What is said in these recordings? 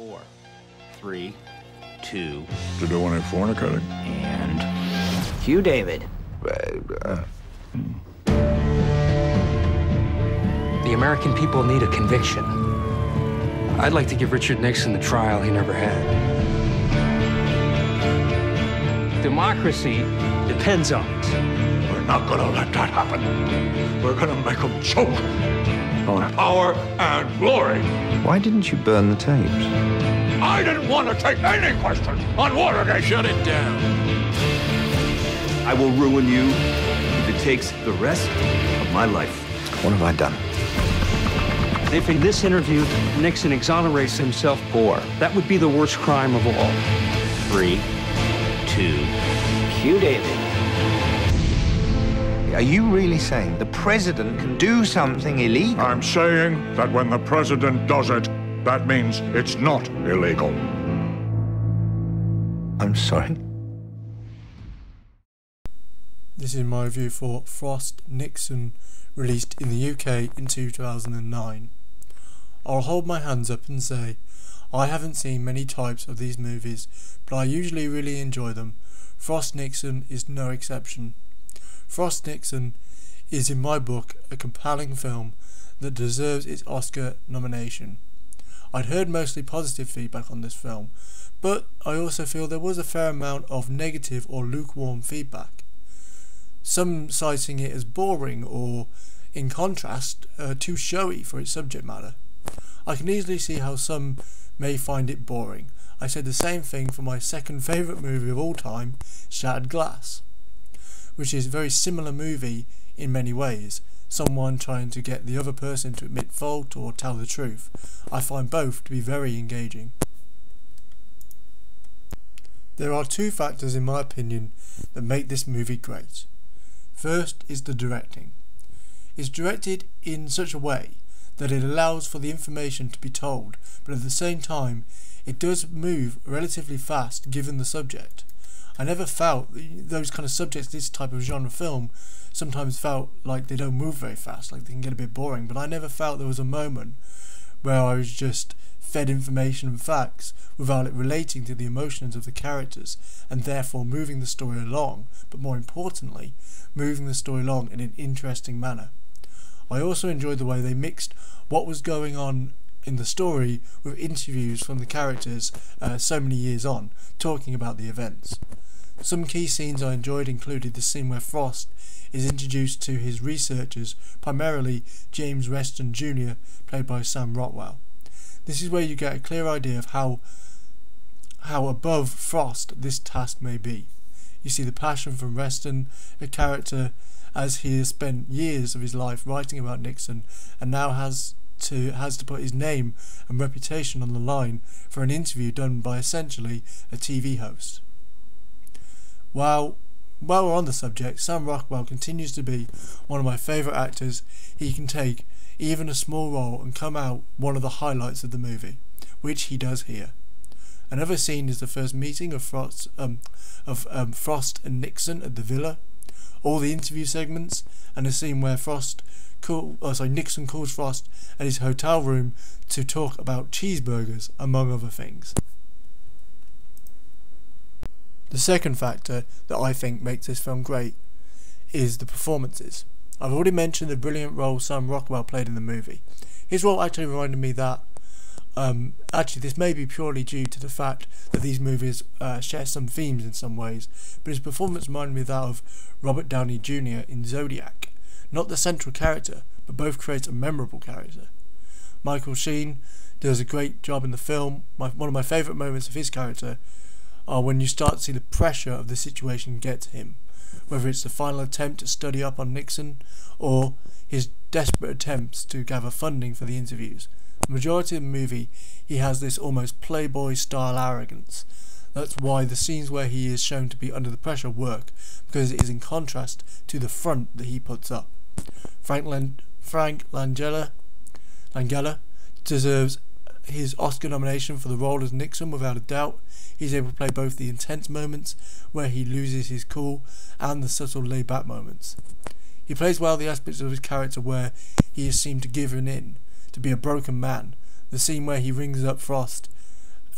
4, 3, 2. To do any fornicating? And cue David. The American people need a conviction. I'd like to give Richard Nixon the trial he never had. Democracy depends on it. We're not gonna let that happen. We're gonna make them choke on power and glory. Why didn't you burn the tapes? I didn't want to take any questions on Watergate. Shut it down. I will ruin you if it takes the rest of my life. What have I done? If in this interview Nixon exonerates himself, that would be the worst crime of all. 3, 2. Cue David. Are you really saying the president can do something illegal? I'm saying that when the president does it, that means it's not illegal. I'm sorry. This is my review for Frost Nixon, released in the UK in 2009. I'll hold my hands up and say I haven't seen many types of these movies, but I usually really enjoy them. Frost Nixon is no exception. Frost Nixon is, in my book, a compelling film that deserves its Oscar nomination. I'd heard mostly positive feedback on this film, but I also feel there was a fair amount of negative or lukewarm feedback. Some citing it as boring or, in contrast, too showy for its subject matter. I can easily see how some may find it boring. I said the same thing for my second favourite movie of all time, Shattered Glass, which is a very similar movie in many ways. Someone trying to get the other person to admit fault or tell the truth. I find both to be very engaging. There are two factors, in my opinion, that make this movie great. First is the directing. It's directed in such a way that it allows for the information to be told, but at the same time it does move relatively fast given the subject. I never felt those kind of subjects, this type of genre film, sometimes felt like they don't move very fast, like they can get a bit boring, but I never felt there was a moment where I was just fed information and facts without it relating to the emotions of the characters and therefore moving the story along, but more importantly, moving the story along in an interesting manner. I also enjoyed the way they mixed what was going on in the story with interviews from the characters so many years on, talking about the events. Some key scenes I enjoyed included the scene where Frost is introduced to his researchers, primarily James Reston Jr., played by Sam Rockwell. This is where you get a clear idea of how above Frost this task may be. You see the passion from Reston, a character as he has spent years of his life writing about Nixon and now has to put his name and reputation on the line for an interview done by essentially a TV host. While we're on the subject, Sam Rockwell continues to be one of my favourite actors. He can take even a small role and come out one of the highlights of the movie, which he does here. Another scene is the first meeting of Frost and Nixon at the villa, all the interview segments, and a scene where Nixon calls Frost at his hotel room to talk about cheeseburgers, among other things. The second factor that I think makes this film great is the performances. I've already mentioned the brilliant role Sam Rockwell played in the movie. His role actually reminded me that actually this may be purely due to the fact that these movies share some themes in some ways, but his performance reminded me of that of Robert Downey Jr. in Zodiac. Not the central character, but both create a memorable character. Michael Sheen does a great job in the film. One of my favourite moments of his character are when you start to see the pressure of the situation get to him, whether it's the final attempt to study up on Nixon or his desperate attempts to gather funding for the interviews. The majority of the movie he has this almost playboy style arrogance. That's why the scenes where he is shown to be under the pressure work, because it is in contrast to the front that he puts up. Frank Langella deserves his Oscar nomination for the role as Nixon without a doubt. He's able to play both the intense moments where he loses his cool and the subtle laid back moments. He plays well the aspects of his character where he is seen to give in, to be a broken man. The scene where he rings up Frost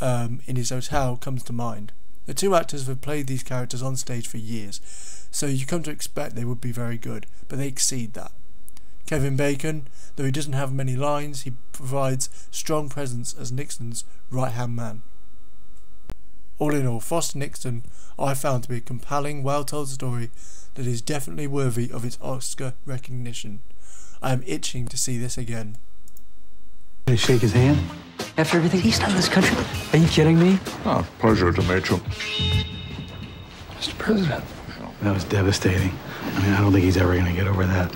in his hotel comes to mind. The two actors have played these characters on stage for years, so you come to expect they would be very good, but they exceed that. Kevin Bacon, though he doesn't have many lines, he provides strong presence as Nixon's right-hand man. All in all, Frost & Nixon I found to be a compelling, well-told story that is definitely worthy of its Oscar recognition. I am itching to see this again. Did you shake his hand? After everything he's done in this country? Are you kidding me? Oh, pleasure to meet you. Mr. President. That was devastating. I mean, I don't think he's ever going to get over that.